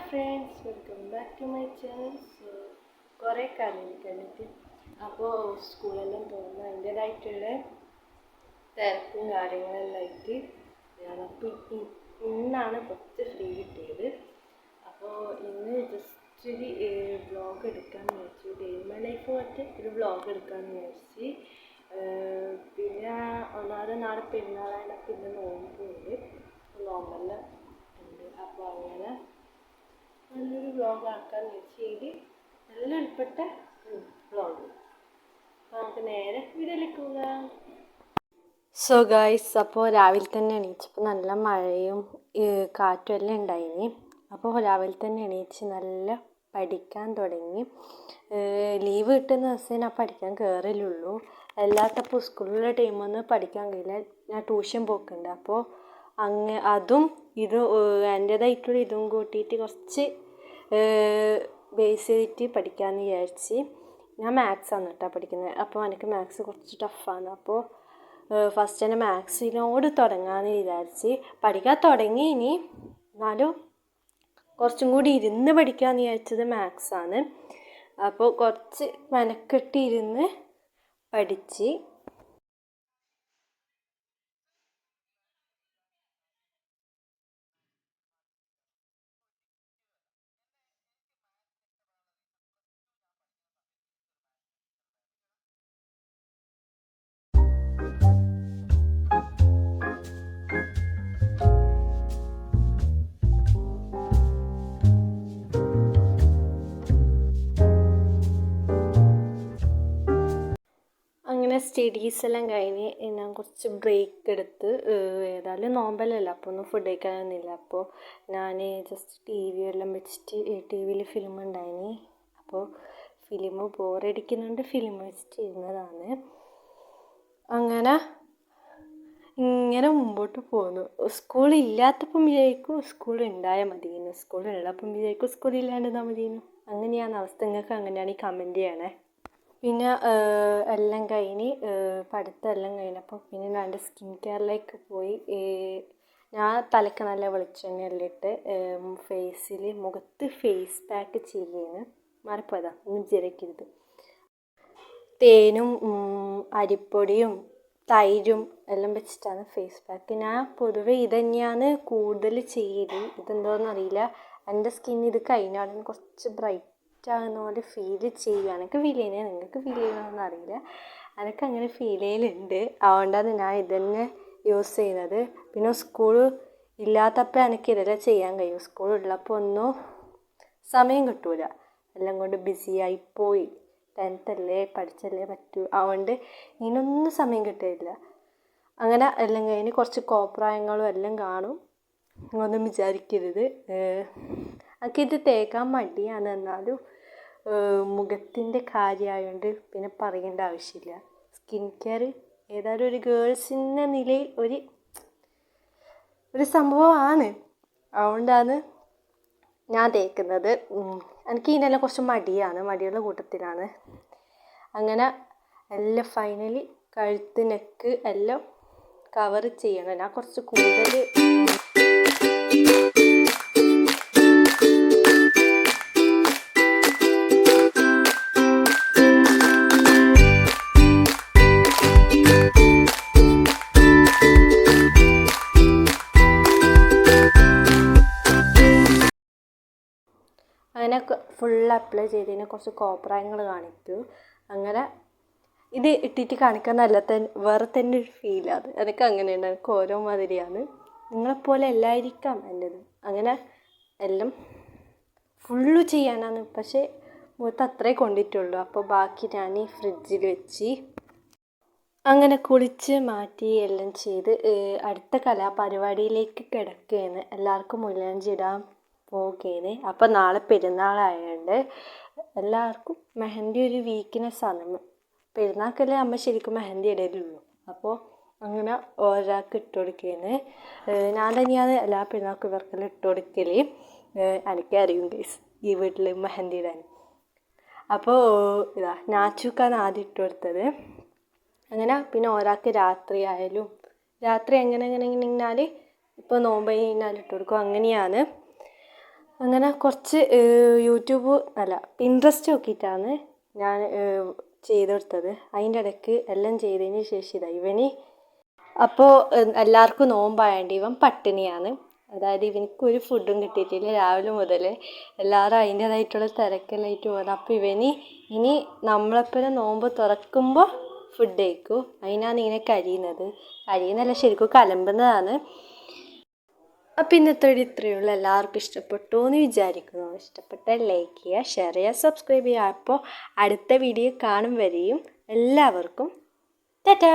Friends, welcome back to my channel. കുറേ കാലം കണ്ടിട്ട് അപ്പോൾ സ്കൂളെല്ലാം തോന്നുന്നു അതിൻ്റേതായിട്ടുള്ള തിരക്കും കാര്യങ്ങളെല്ലാം ആയിട്ട് ഞാനപ്പോൾ ഇന്നാണ് കുറച്ച് ഫ്രീ കിട്ടിയത്. അപ്പോൾ ഇന്ന് ജസ്റ്റ് ഒരു വ്ളോഗ് എടുക്കാമെന്ന് വിചാരിച്ചു. ഡേ ഇൻ മൈ ലൈഫ് പോയിട്ട് ഒരു വ്ളോഗ് എടുക്കാമെന്ന് വിചാരിച്ച്. പിന്നെ ഒന്നാമത് നാളെ പെരുന്നാളാണ്, പിന്നെ നോമ്പുണ്ട്, നോമ്പെല്ലാം ഉണ്ട്. അപ്പോൾ അങ്ങനെ നല്ലൊരു വ്ളോഗ് ആക്കാമെന്ന് വെച്ച് നല്ല ഉൾപ്പെട്ട വ്ളോഗ്. അപ്പോൾ നമുക്ക് നേരെ വീഡിയോയിലേക്ക് പോകാം. സോ ഗൈസ്, അപ്പോൾ രാവിലെ തന്നെ എണീച്ചപ്പോൾ നല്ല മഴയും കാറ്റും എല്ലാം ഉണ്ടായിനി. അപ്പോൾ രാവിലെ തന്നെ എണീച്ച് നല്ല പഠിക്കാൻ തുടങ്ങി. ലീവ് കിട്ടുന്ന ദിവസം ഞാൻ പഠിക്കാൻ കയറലുള്ളൂ. അല്ലാത്തപ്പോൾ സ്കൂളിലെ ടൈമൊന്നും പഠിക്കാൻ കഴിയില്ല. ഞാൻ ട്യൂഷൻ പോക്കുണ്ട്. അപ്പോൾ അതും ഇത് എൻ്റേതായിട്ടുള്ള ഇതും കൂട്ടിയിട്ട് കുറച്ച് ബേസ് ചെയ്തിട്ട് പഠിക്കാമെന്ന് വിചാരിച്ച്. ഞാൻ മാത്സാണ് കേട്ടോ പഠിക്കുന്നത്. അപ്പോൾ എനിക്ക് മാത്സ് കുറച്ച് ടഫാണ്. അപ്പോൾ ഫസ്റ്റ് തന്നെ മാത്സിനോട് തുടങ്ങാമെന്ന് വിചാരിച്ച് പഠിക്കാൻ തുടങ്ങി. ഇനി എന്നാലും കുറച്ചും കൂടി ഇരുന്ന് പഠിക്കാമെന്ന് വിചാരിച്ചത് മാത്സാണ്. അപ്പോൾ കുറച്ച് മെനക്കെട്ടിരുന്ന് പഠിച്ച് സ്റ്റഡീസ് എല്ലാം കഴിഞ്ഞ് ഞാൻ കുറച്ച് ബ്രേക്ക് എടുത്ത്. ഏതായാലും നോമ്പലല്ല, അപ്പോൾ ഒന്നും ഫുഡ് കഴിക്കാനൊന്നുമില്ല. അപ്പോൾ ഞാൻ ജസ്റ്റ് ടി വി എല്ലാം വെച്ചിട്ട് ടി വിയിൽ ഫിലിം ഉണ്ടായിനി. അപ്പോൾ ഫിലിം ബോറടിക്കുന്നുണ്ട്, ഫിലിം വെച്ചിട്ട് ഇരുന്നതാണ്. അങ്ങനെ ഇങ്ങനെ മുമ്പോട്ട് പോകുന്നു. സ്കൂളില്ലാത്തപ്പം വിചാരിക്കും സ്കൂളുണ്ടായാൽ മതിയെന്ന്, സ്കൂളുള്ളപ്പം വിചാരിക്കും സ്കൂളില്ലാണ്ടിരുന്നാൽ മതിയെന്നു. അങ്ങനെയാണ് അവസ്ഥ. നിങ്ങൾക്ക് അങ്ങനെയാണ് ഈ കമൻറ്റ് ചെയ്യണേ. പിന്നെ എല്ലാം കഴിഞ്ഞ് പഠിത്തം എല്ലാം കഴിഞ്ഞപ്പോൾ പിന്നെ ഞാൻ എൻ്റെ സ്കിൻ കെയറിലേക്ക് പോയി. ഞാൻ തലയ്ക്ക് നല്ല വെളിച്ചെണ്ണയെല്ലാം ഇട്ട് ഫേസിൽ മുഖത്ത് ഫേസ് പാക്ക് ചെയ്യുന്നു. മറപ്പോയതാ, ഒന്നും വിചാരിക്കരുത്. തേനും അരിപ്പൊടിയും തൈരും എല്ലാം വെച്ചിട്ടാണ് ഫേസ് പാക്ക്. ഞാൻ പൊതുവെ ഇത് തന്നെയാണ് കൂടുതൽ ചെയ്യല്. ഇതെന്തോന്നറിയില്ല, എൻ്റെ സ്കിൻ ഇത് കഴിഞ്ഞാലും കുറച്ച് ബ്രൈറ്റ് ആകുന്ന പോലെ ഫീൽ ചെയ്യും. എനിക്ക് ഫീൽ ചെയ്യുന്നത്, നിങ്ങൾക്ക് ഫീൽ ചെയ്യണമെന്ന് അറിയില്ല, എനിക്ക് അങ്ങനെ ഫീൽ ചെയ്യലുണ്ട്. അതുകൊണ്ടാണ് ഞാൻ ഇതന്നെ യൂസ് ചെയ്യുന്നത്. പിന്നെ സ്കൂൾ ഇല്ലാത്തപ്പോൾ എനിക്ക് ഇതെല്ലാം ചെയ്യാൻ കഴിയും. സ്കൂളുള്ളപ്പോൾ ഒന്നും സമയം കിട്ടൂല, എല്ലാം കൊണ്ട് ബിസിയായിപ്പോയി. 10th അല്ലേ, പഠിച്ചല്ലേ പറ്റൂ. അതുകൊണ്ട് ഇതിനൊന്നും സമയം കിട്ടില്ല. അങ്ങനെ എല്ലാം കഴിഞ്ഞ് കുറച്ച് കോപ്രായങ്ങളും എല്ലാം കാണും, ഒന്നും വിചാരിക്കരുത്. എനിക്കിത് തേക്കാൻ മടിയാണ്, എന്നാലും മുഖത്തിൻ്റെ കാര്യമായതുകൊണ്ട് പിന്നെ പറയേണ്ട ആവശ്യമില്ല. സ്കിൻ കെയർ ഏതായാലും ഒരു ഗേൾസിൻ്റെ നിലയിൽ ഒരു സംഭവമാണ്. അതുകൊണ്ടാണ് ഞാൻ തേക്കുന്നത്. എനിക്ക് ഇതിനെല്ലാം കുറച്ച് മടിയുള്ള കൂട്ടത്തിലാണ്. അങ്ങനെ എല്ലാം ഫൈനലി കഴുത്ത്, നെക്ക് എല്ലാം കവർ ചെയ്യണം. ഞാൻ കുറച്ച് കൂടുതൽ അങ്ങനെ ഫുൾ അപ്ലൈ ചെയ്തതിന് കുറച്ച് കോപ്രായങ്ങൾ കാണിക്കൂ. അങ്ങനെ ഇത് ഇട്ടിട്ട് കാണിക്കാൻ നല്ല വേറെ തന്നെ ഒരു ഫീലാണ്. എനിക്ക് അങ്ങനെയുണ്ട്, എനിക്ക് ഓരോ മാതിരിയാണ്. നിങ്ങളെപ്പോലെ എല്ലായിരിക്കാം എൻ്റെത്. അങ്ങനെ എല്ലാം ഫുള്ള് ചെയ്യാനാണ്, പക്ഷേ മുഖത്ത് അത്രേ കൊണ്ടിട്ടുള്ളൂ. അപ്പോൾ ബാക്കി ഞാൻ ഫ്രിഡ്ജിൽ വെച്ച് അങ്ങനെ കുളിച്ച് മാറ്റി എല്ലാം ചെയ്ത് അടുത്ത കലാപരിപാടിയിലേക്ക് കിടക്കുകയാണ്. എല്ലാവർക്കും മൈലാഞ്ചി ഇടാൻ പോകുകയാണ്. അപ്പോൾ നാളെ പെരുന്നാളായതുകൊണ്ട് എല്ലാവർക്കും മെഹന്തി ഒരു വീക്ക്നെസ്സാണ്. പെരുന്നാൾക്കല്ലേ അമ്മ ശരിക്കും മെഹന്തി ഇടലുള്ളൂ. അപ്പോൾ അങ്ങനെ ഒരാൾക്ക് ഇട്ട് കൊടുക്കുകയാണ്. ഞാൻ തന്നെയാണ് എല്ലാ പെരുന്നാൾക്കും ഇവർക്കെല്ലാം ഇട്ട് കൊടുക്കൽ. എനിക്കറിയും ഗൈസ് ഈ വീട്ടിൽ മെഹന്തി ഇടാൻ. അപ്പോൾ ഇതാ നാച്ചുക്കാണ് ആദ്യം ഇട്ട് കൊടുത്തത്. അങ്ങനെ പിന്നെ ഒരാൾക്ക് രാത്രി ആയാലും രാത്രി എങ്ങനെ ഇപ്പോൾ നോമ്പ് കഴിഞ്ഞാൽ ഇട്ട് കൊടുക്കും. അങ്ങനെയാണ്. അങ്ങനെ കുറച്ച് യൂട്യൂബ് അല്ല പിൻട്രസ്റ്റ് നോക്കിയിട്ടാണ് ഞാൻ ചെയ്ത് കൊടുത്തത്. അതിൻ്റെ ഇടയ്ക്ക് എല്ലാം ചെയ്തതിന് ശേഷം ഇവന് അപ്പോൾ എല്ലാവർക്കും നോമ്പായതുകൊണ്ട് ഇവൻ പട്ടിണിയാണ്. അതായത് ഇവനിക്കൊരു ഫുഡും കിട്ടിയിട്ടില്ല രാവിലെ മുതൽ. എല്ലാവരും അതിൻ്റേതായിട്ടുള്ള തിരക്കെല്ലായിട്ട് പോകുന്നത്. അപ്പോൾ ഇനി നമ്മളെപ്പോലെ നോമ്പ് തുറക്കുമ്പോൾ ഫുഡ് കഴിക്കും. അതിനാണ് ഇങ്ങനെ കരിയുന്നല്ല ശരിക്കും കലമ്പുന്നതാണ്. അപ്പോൾ ഇന്നത്തെ വീഡിയോ ഇത്രയേ ഉള്ളൂ. എല്ലാവർക്കും ഇഷ്ടപ്പെട്ടു എന്ന് വിചാരിക്കുന്നു. ഇഷ്ടപ്പെട്ടാൽ ലൈക്ക് ചെയ്യുക, ഷെയർ ചെയ്യുക, സബ്സ്ക്രൈബ് ചെയ്യുക. അപ്പോൾ അടുത്ത വീഡിയോ കാണും വരെയും എല്ലാവർക്കും ടാറ്റാ.